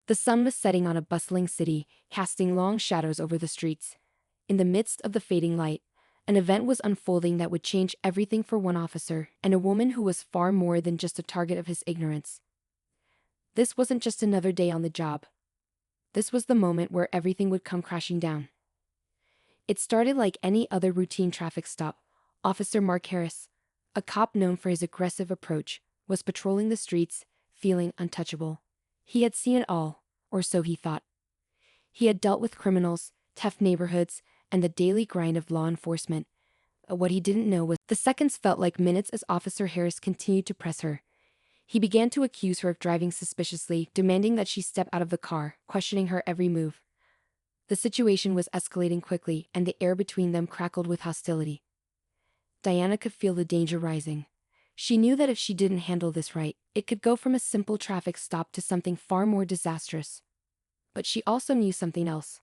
The sun was setting on a bustling city, casting long shadows over the streets. In the midst of the fading light, an event was unfolding that would change everything for one officer and a woman who was far more than just a target of his ignorance. This wasn't just another day on the job. This was the moment where everything would come crashing down. It started like any other routine traffic stop. Officer Mark Harris, a cop known for his aggressive approach, was patrolling the streets, feeling untouchable. He had seen it all, or so he thought. He had dealt with criminals, tough neighborhoods, and the daily grind of law enforcement. But what he didn't know was the seconds felt like minutes as Officer Harris continued to press her. He began to accuse her of driving suspiciously, demanding that she step out of the car, questioning her every move. The situation was escalating quickly, and the air between them crackled with hostility. Diana could feel the danger rising. She knew that if she didn't handle this right, it could go from a simple traffic stop to something far more disastrous. But she also knew something else.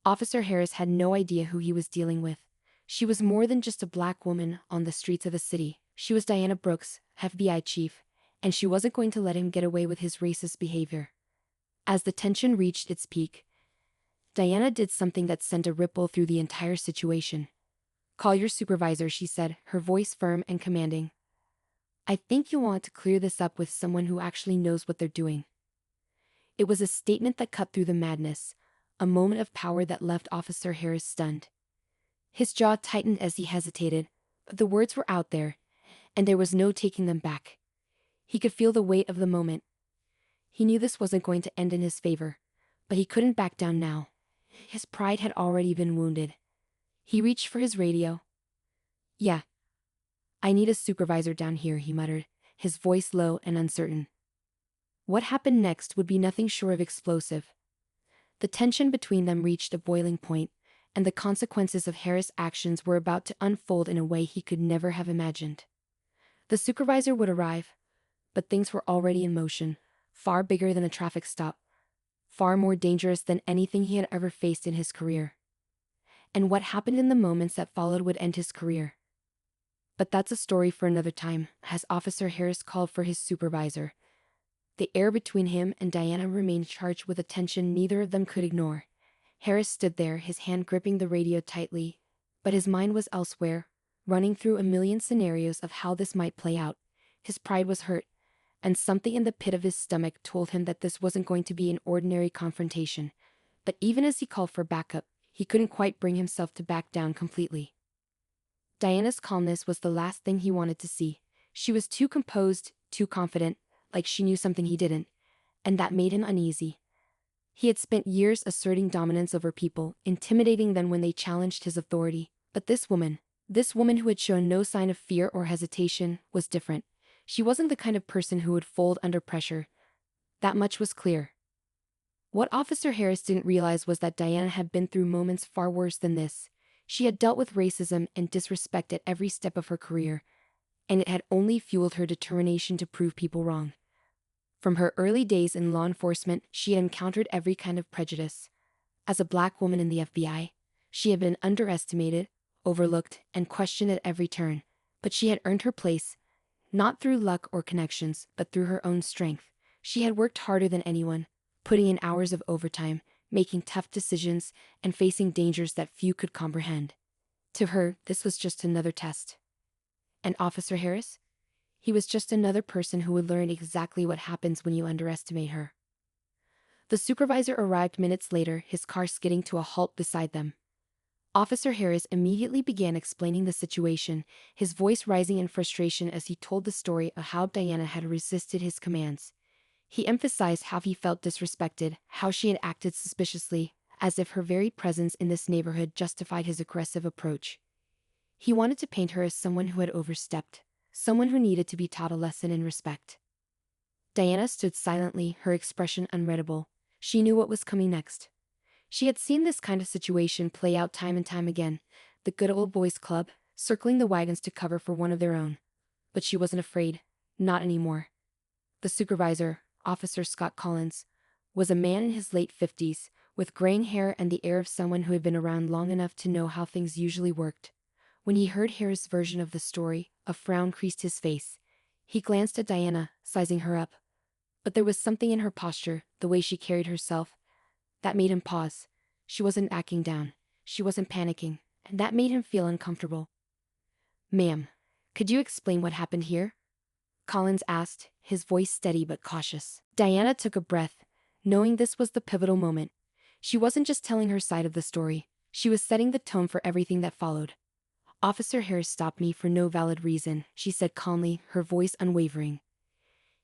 Officer Harris had no idea who he was dealing with. She was more than just a black woman on the streets of a city. She was Diana Brooks, FBI chief, and she wasn't going to let him get away with his racist behavior. As the tension reached its peak, Diana did something that sent a ripple through the entire situation. "Call your supervisor," she said, her voice firm and commanding. "I think you'll want to clear this up with someone who actually knows what they're doing." It was a statement that cut through the madness, a moment of power that left Officer Harris stunned. His jaw tightened as he hesitated, but the words were out there, and there was no taking them back. He could feel the weight of the moment. He knew this wasn't going to end in his favor, but he couldn't back down now. His pride had already been wounded. He reached for his radio. "Yeah. I need a supervisor down here," he muttered, his voice low and uncertain. What happened next would be nothing short of explosive. The tension between them reached a boiling point, and the consequences of Harris' actions were about to unfold in a way he could never have imagined. The supervisor would arrive, but things were already in motion, far bigger than a traffic stop, far more dangerous than anything he had ever faced in his career. And what happened in the moments that followed would end his career. But that's a story for another time. As Officer Harris called for his supervisor, the air between him and Diana remained charged with a tension neither of them could ignore. Harris stood there, his hand gripping the radio tightly, but his mind was elsewhere, running through a million scenarios of how this might play out. His pride was hurt, and something in the pit of his stomach told him that this wasn't going to be an ordinary confrontation. But even as he called for backup, he couldn't quite bring himself to back down completely. Diana's calmness was the last thing he wanted to see. She was too composed, too confident, like she knew something he didn't, and that made him uneasy. He had spent years asserting dominance over people, intimidating them when they challenged his authority. But this woman who had shown no sign of fear or hesitation, was different. She wasn't the kind of person who would fold under pressure. That much was clear. What Officer Harris didn't realize was that Diana had been through moments far worse than this. She had dealt with racism and disrespect at every step of her career, and it had only fueled her determination to prove people wrong. From her early days in law enforcement, she had encountered every kind of prejudice. As a black woman in the FBI, she had been underestimated, overlooked, and questioned at every turn. But she had earned her place, not through luck or connections, but through her own strength. She had worked harder than anyone, putting in hours of overtime, making tough decisions, and facing dangers that few could comprehend. To her, this was just another test. And Officer Harris? He was just another person who would learn exactly what happens when you underestimate her. The supervisor arrived minutes later, his car skidding to a halt beside them. Officer Harris immediately began explaining the situation, his voice rising in frustration as he told the story of how Diana had resisted his commands. He emphasized how he felt disrespected, how she had acted suspiciously, as if her very presence in this neighborhood justified his aggressive approach. He wanted to paint her as someone who had overstepped, someone who needed to be taught a lesson in respect. Diana stood silently, her expression unreadable. She knew what was coming next. She had seen this kind of situation play out time and time again, the good old boys club, circling the wagons to cover for one of their own. But she wasn't afraid, not anymore. The supervisor, Officer Scott Collins, was a man in his late 50s, with graying hair and the air of someone who had been around long enough to know how things usually worked. When he heard Harris' version of the story, a frown creased his face. He glanced at Diana, sizing her up. But there was something in her posture, the way she carried herself, that made him pause. She wasn't backing down. She wasn't panicking, and that made him feel uncomfortable. "Ma'am, could you explain what happened here?" Collins asked, his voice steady but cautious. Diana took a breath, knowing this was the pivotal moment. She wasn't just telling her side of the story, she was setting the tone for everything that followed. "Officer Harris stopped me for no valid reason," she said calmly, her voice unwavering.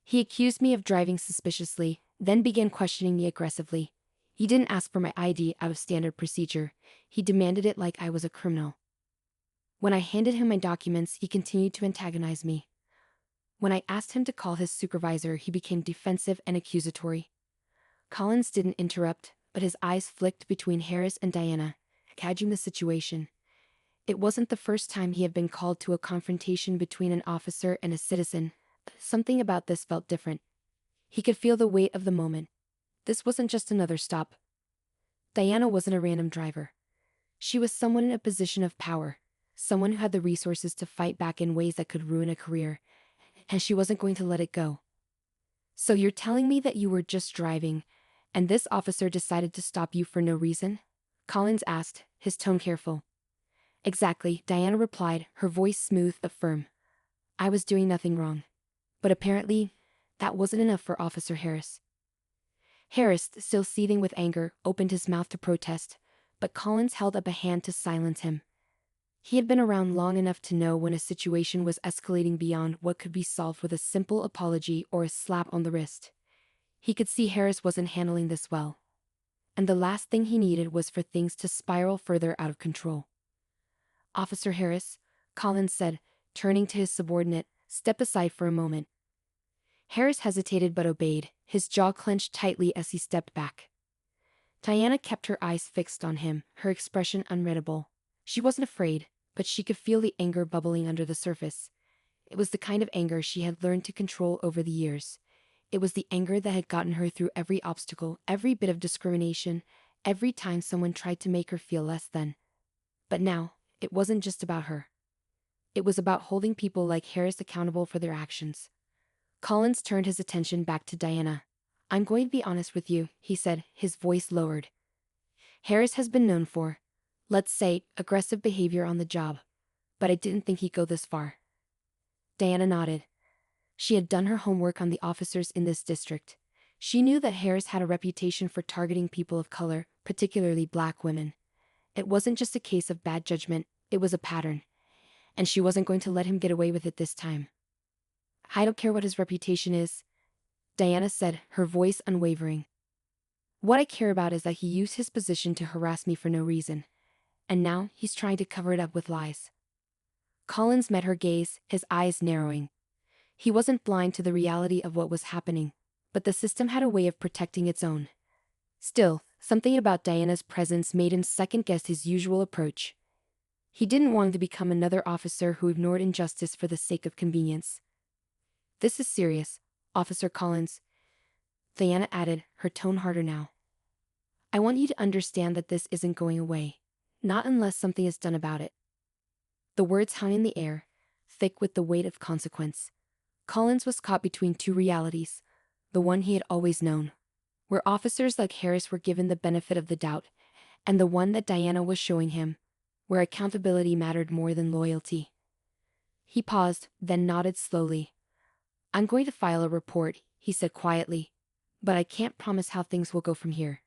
"He accused me of driving suspiciously, then began questioning me aggressively. He didn't ask for my ID out of standard procedure. He demanded it like I was a criminal. When I handed him my documents, he continued to antagonize me. When I asked him to call his supervisor, he became defensive and accusatory." Collins didn't interrupt, but his eyes flicked between Harris and Diana, gauging the situation. It wasn't the first time he had been called to a confrontation between an officer and a citizen, but something about this felt different. He could feel the weight of the moment. This wasn't just another stop. Diana wasn't a random driver. She was someone in a position of power, someone who had the resources to fight back in ways that could ruin a career, and she wasn't going to let it go. "So you're telling me that you were just driving, and this officer decided to stop you for no reason?" Collins asked, his tone careful. "Exactly," Diana replied, her voice smooth but firm. "I was doing nothing wrong. But apparently, that wasn't enough for Officer Harris." Harris, still seething with anger, opened his mouth to protest, but Collins held up a hand to silence him. He had been around long enough to know when a situation was escalating beyond what could be solved with a simple apology or a slap on the wrist. He could see Harris wasn't handling this well. And the last thing he needed was for things to spiral further out of control. "Officer Harris," Collins said, turning to his subordinate, "step aside for a moment." Harris hesitated but obeyed, his jaw clenched tightly as he stepped back. Diana kept her eyes fixed on him, her expression unreadable. She wasn't afraid, but she could feel the anger bubbling under the surface. It was the kind of anger she had learned to control over the years. It was the anger that had gotten her through every obstacle, every bit of discrimination, every time someone tried to make her feel less than. But now, it wasn't just about her. It was about holding people like Harris accountable for their actions. Collins turned his attention back to Diana. "I'm going to be honest with you," he said, his voice lowered. "Harris has been known for, let's say, aggressive behavior on the job. But I didn't think he'd go this far." Diana nodded. She had done her homework on the officers in this district. She knew that Harris had a reputation for targeting people of color, particularly black women. It wasn't just a case of bad judgment, it was a pattern. And she wasn't going to let him get away with it this time. "I don't care what his reputation is," Diana said, her voice unwavering. "What I care about is that he used his position to harass me for no reason. And now he's trying to cover it up with lies." Collins met her gaze, his eyes narrowing. He wasn't blind to the reality of what was happening, but the system had a way of protecting its own. Still, something about Diana's presence made him second-guess his usual approach. He didn't want to become another officer who ignored injustice for the sake of convenience. "This is serious, Officer Collins," Diana added, her tone harder now. "I want you to understand that this isn't going away. Not unless something is done about it." The words hung in the air, thick with the weight of consequence. Collins was caught between two realities, the one he had always known, where officers like Harris were given the benefit of the doubt, and the one that Diana was showing him, where accountability mattered more than loyalty. He paused, then nodded slowly. "I'm going to file a report," he said quietly, "but I can't promise how things will go from here."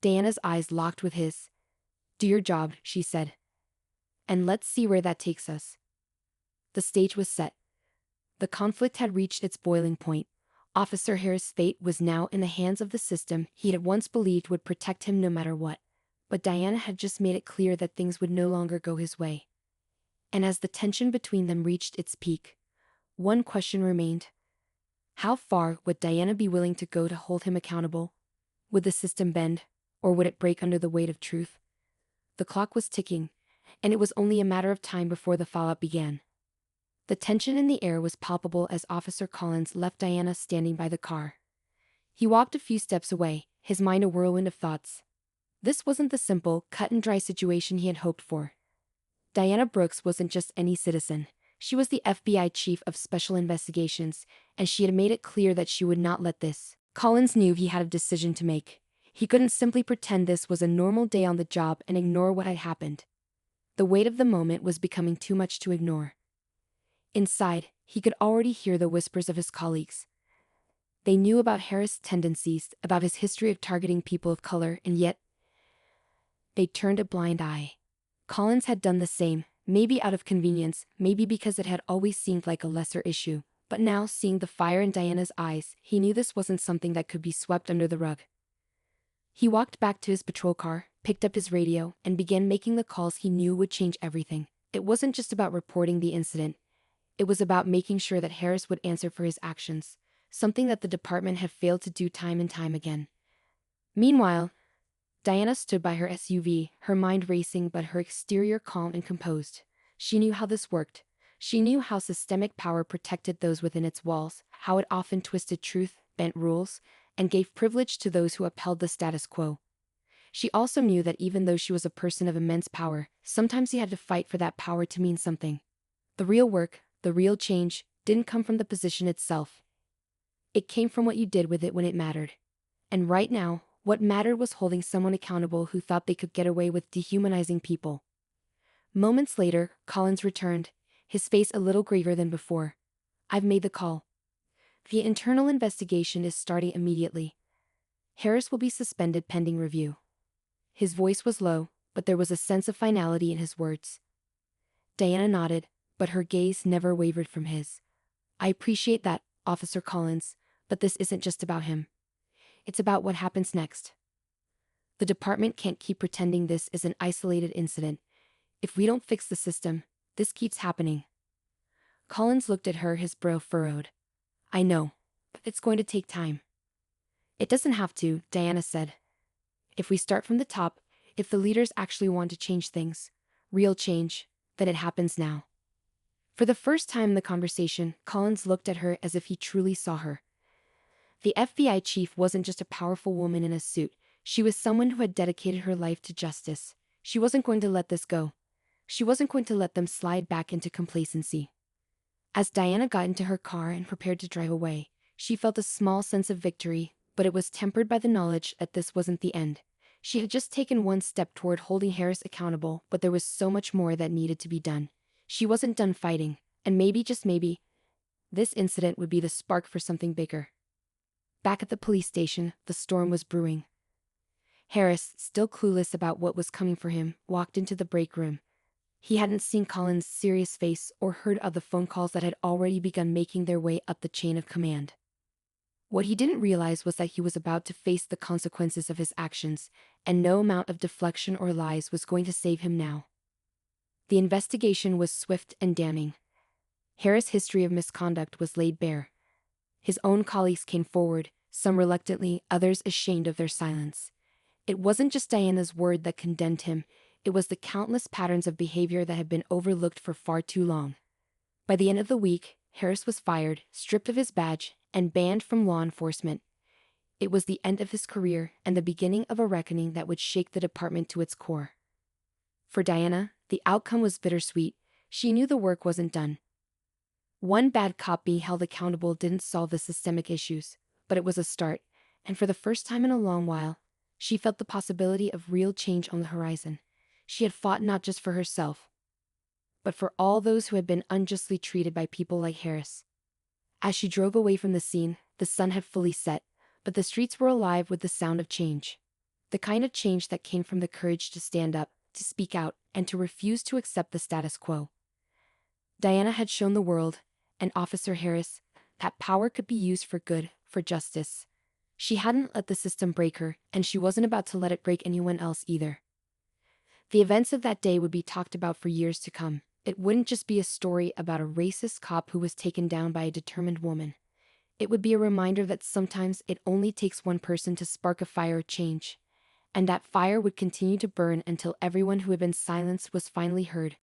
Diana's eyes locked with his. "Do your job," she said. "And let's see where that takes us." The stage was set. The conflict had reached its boiling point. Officer Harris' fate was now in the hands of the system he had once believed would protect him no matter what. But Diana had just made it clear that things would no longer go his way. And as the tension between them reached its peak, one question remained. How far would Diana be willing to go to hold him accountable? Would the system bend, or would it break under the weight of truth? The clock was ticking, and it was only a matter of time before the fallout began. The tension in the air was palpable as Officer Collins left Diana standing by the car. He walked a few steps away, his mind a whirlwind of thoughts. This wasn't the simple, cut-and-dry situation he had hoped for. Diana Brooks wasn't just any citizen. She was the FBI chief of special investigations, and she had made it clear that she would not let this. Collins knew he had a decision to make. He couldn't simply pretend this was a normal day on the job and ignore what had happened. The weight of the moment was becoming too much to ignore. Inside, he could already hear the whispers of his colleagues. They knew about Harris' tendencies, about his history of targeting people of color, and yet they turned a blind eye. Collins had done the same, maybe out of convenience, maybe because it had always seemed like a lesser issue. But now, seeing the fire in Diana's eyes, he knew this wasn't something that could be swept under the rug. He walked back to his patrol car, picked up his radio, and began making the calls he knew would change everything. It wasn't just about reporting the incident. It was about making sure that Harris would answer for his actions, something that the department had failed to do time and time again. Meanwhile, Diana stood by her SUV, her mind racing but her exterior calm and composed. She knew how this worked. She knew how systemic power protected those within its walls, how it often twisted truth, bent rules, and gave privilege to those who upheld the status quo. She also knew that even though she was a person of immense power, sometimes he had to fight for that power to mean something. The real work, the real change, didn't come from the position itself. It came from what you did with it when it mattered. And right now, what mattered was holding someone accountable who thought they could get away with dehumanizing people. Moments later, Collins returned, his face a little graver than before. "I've made the call. The internal investigation is starting immediately. Harris will be suspended pending review." His voice was low, but there was a sense of finality in his words. Diana nodded, but her gaze never wavered from his. "I appreciate that, Officer Collins, but this isn't just about him. It's about what happens next. The department can't keep pretending this is an isolated incident. If we don't fix the system, this keeps happening." Collins looked at her, his brow furrowed. "I know, but it's going to take time." "It doesn't have to," Diana said. "If we start from the top, if the leaders actually want to change things, real change, then it happens now." For the first time in the conversation, Collins looked at her as if he truly saw her. The FBI chief wasn't just a powerful woman in a suit. She was someone who had dedicated her life to justice. She wasn't going to let this go. She wasn't going to let them slide back into complacency. As Diana got into her car and prepared to drive away, she felt a small sense of victory, but it was tempered by the knowledge that this wasn't the end. She had just taken one step toward holding Harris accountable, but there was so much more that needed to be done. She wasn't done fighting, and maybe, just maybe, this incident would be the spark for something bigger. Back at the police station, the storm was brewing. Harris, still clueless about what was coming for him, walked into the break room. He hadn't seen Collins' serious face or heard of the phone calls that had already begun making their way up the chain of command. What he didn't realize was that he was about to face the consequences of his actions, and no amount of deflection or lies was going to save him now. The investigation was swift and damning. Harris' history of misconduct was laid bare. His own colleagues came forward, some reluctantly, others ashamed of their silence. It wasn't just Diana's word that condemned him, it was the countless patterns of behavior that had been overlooked for far too long. By the end of the week, Harris was fired, stripped of his badge, and banned from law enforcement. It was the end of his career and the beginning of a reckoning that would shake the department to its core. For Diana, the outcome was bittersweet. She knew the work wasn't done. One bad cop being held accountable didn't solve the systemic issues, but it was a start, and for the first time in a long while, she felt the possibility of real change on the horizon. She had fought not just for herself, but for all those who had been unjustly treated by people like Harris. As she drove away from the scene, the sun had fully set, but the streets were alive with the sound of change. The kind of change that came from the courage to stand up, to speak out, and to refuse to accept the status quo. Diana had shown the world, and Officer Harris, that power could be used for good, for justice. She hadn't let the system break her, and she wasn't about to let it break anyone else either. The events of that day would be talked about for years to come. It wouldn't just be a story about a racist cop who was taken down by a determined woman. It would be a reminder that sometimes it only takes one person to spark a fire of change, and that fire would continue to burn until everyone who had been silenced was finally heard.